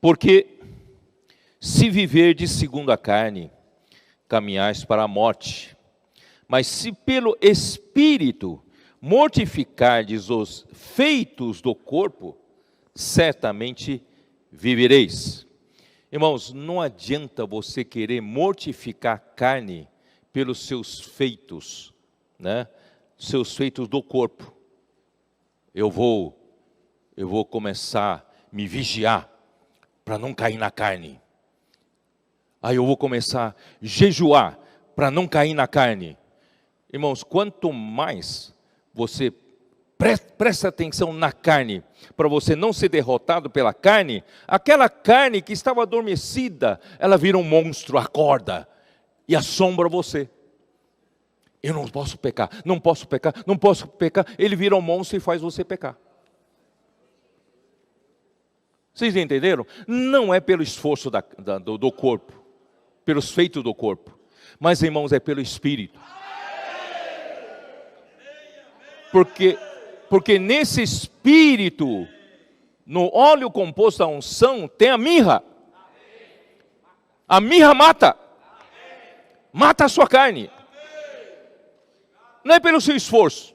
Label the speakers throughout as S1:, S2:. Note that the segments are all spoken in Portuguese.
S1: Porque se viverdes segundo a carne, caminhais para a morte. Mas se pelo Espírito mortificardes os feitos do corpo, certamente vivereis. Irmãos, não adianta você querer mortificar a carne pelos seus feitos, né? Seus feitos do corpo. Eu vou começar a me vigiar para não cair na carne. Aí eu vou começar a jejuar para não cair na carne. Irmãos, quanto mais você presta atenção na carne, para você não ser derrotado pela carne, aquela carne que estava adormecida, ela vira um monstro, acorda e assombra você. Eu não posso pecar, não posso pecar, não posso pecar. Ele vira um monstro e faz você pecar. Vocês entenderam? Não é pelo esforço do corpo, pelos feitos do corpo, mas, irmãos, é pelo Espírito. Porque nesse Espírito, no óleo composto da unção, tem a mirra. A mirra mata. Mata a sua carne. Não é pelo seu esforço.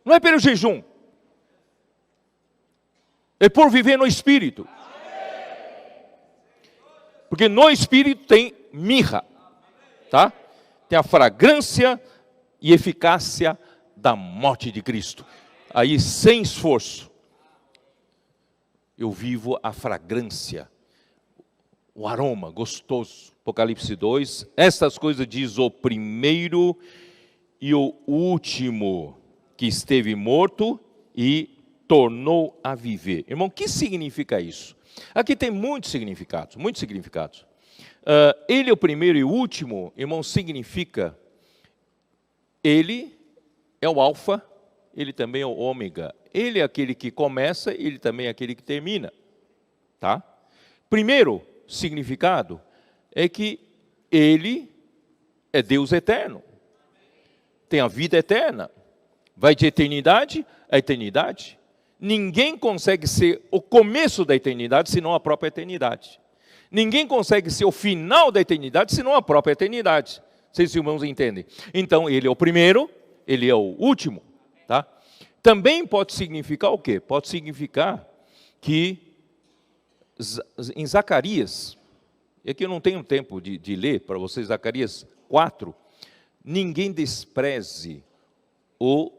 S1: Não é pelo jejum. É por viver no Espírito. Porque no Espírito tem mirra. Tá? Tem a fragrância e eficácia da morte de Cristo. Aí, sem esforço, eu vivo a fragrância, o aroma gostoso. Apocalipse 2, estas coisas diz o primeiro e o último, que esteve morto e tornou a viver. Irmão, o que significa isso? Aqui tem muitos significados, muitos significados. Ele é o primeiro e o último, irmão, significa, ele é o alfa, ele também é o ômega. Ele é aquele que começa, ele também é aquele que termina. Tá? Primeiro significado é que ele é Deus eterno. Tem a vida eterna. Vai de eternidade a eternidade. Ninguém consegue ser o começo da eternidade, senão a própria eternidade. Ninguém consegue ser o final da eternidade, senão a própria eternidade. Vocês, irmãos, entendem? Então, ele é o primeiro, ele é o último. Tá? Também pode significar o quê? Pode significar que em Zacarias, e aqui eu não tenho tempo de ler para vocês, Zacarias 4, ninguém despreze o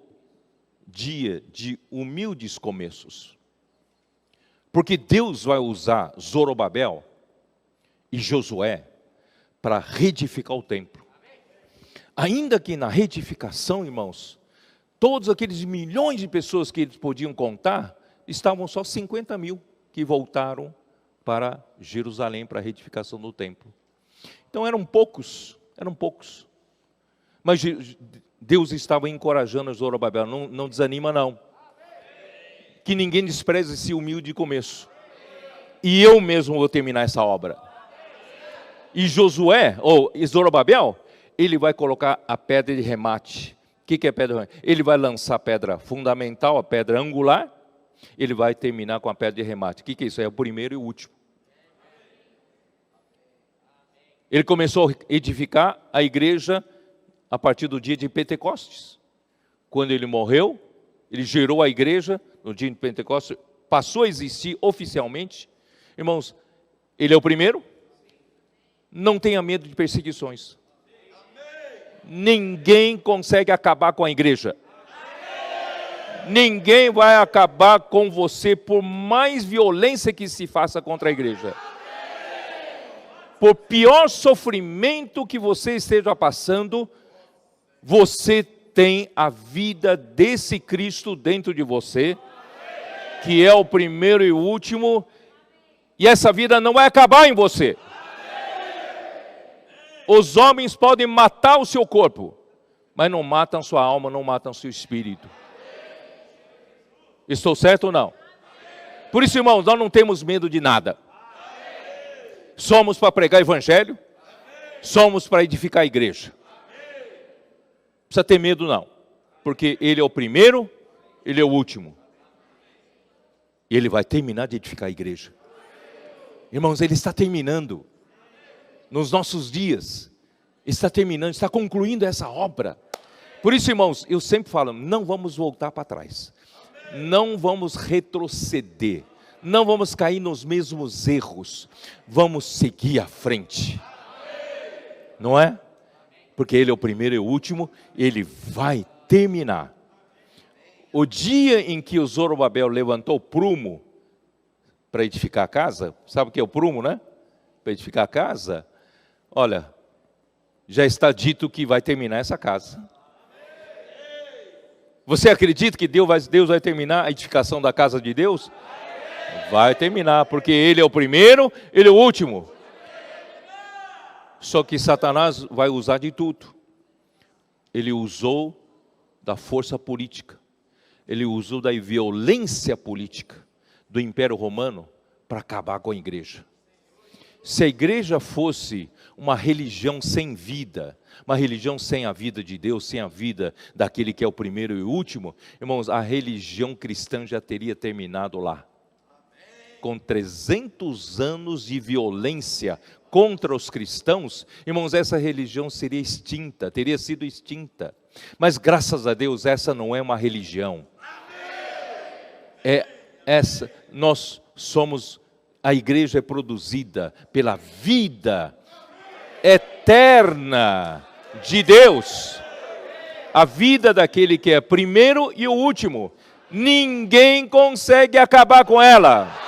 S1: dia de humildes começos. Porque Deus vai usar Zorobabel e Josué para reedificar o templo. Ainda que na reedificação, irmãos, todos aqueles milhões de pessoas que eles podiam contar, estavam só 50 mil que voltaram para Jerusalém, para a reedificação do templo. Então eram poucos. Mas Deus estava encorajando Zorobabel, não desanima não. Que ninguém despreze esse humilde começo. E eu mesmo vou terminar essa obra. E Josué, ou Zorobabel, ele vai colocar a pedra de remate. O que é pedra de remate? Ele vai lançar a pedra fundamental, a pedra angular, ele vai terminar com a pedra de remate. O que é isso? É o primeiro e o último. Ele começou a edificar a igreja a partir do dia de Pentecostes. Quando ele morreu, ele gerou a igreja no dia de Pentecostes, passou a existir oficialmente. Irmãos, ele é o primeiro. Não tenha medo de perseguições. Ninguém consegue acabar com a igreja. Ninguém vai acabar com você por mais violência que se faça contra a igreja. Por pior sofrimento que você esteja passando, você tem a vida desse Cristo dentro de você, que é o primeiro e o último, e essa vida não vai acabar em você. Os homens podem matar o seu corpo, mas não matam sua alma, não matam seu espírito. Estou certo ou não? Por isso, irmãos, nós não temos medo de nada. Somos para pregar o evangelho, somos para edificar a igreja. Não precisa ter medo não, porque ele é o primeiro, ele é o último. E ele vai terminar de edificar a igreja. Irmãos, Ele está terminando. Nos nossos dias. Está terminando, está concluindo essa obra. Por isso, irmãos, eu sempre falo, não vamos voltar para trás. Não vamos retroceder. Não vamos cair nos mesmos erros. Vamos seguir à frente. Não é? Porque Ele é o primeiro e o último. Ele vai terminar. O dia em que o Zorobabel levantou o prumo para edificar a casa, sabe o que é o prumo, né? Para edificar a casa, olha, já está dito que vai terminar essa casa. Você acredita que Deus vai terminar a edificação da casa de Deus? Vai terminar, porque Ele é o primeiro, Ele é o último. Só que Satanás vai usar de tudo. Ele usou da força política. Ele usou da violência política do Império Romano para acabar com a igreja. Se a igreja fosse uma religião sem vida, uma religião sem a vida de Deus, sem a vida daquele que é o primeiro e o último, irmãos, a religião cristã já teria terminado lá. Com 300 anos de violência contra os cristãos, irmãos, essa religião seria extinta, teria sido extinta. Mas graças a Deus, essa não é uma religião. Nós somos, a igreja é produzida pela vida eterna de Deus. A vida daquele que é primeiro e o último. Ninguém consegue acabar com ela.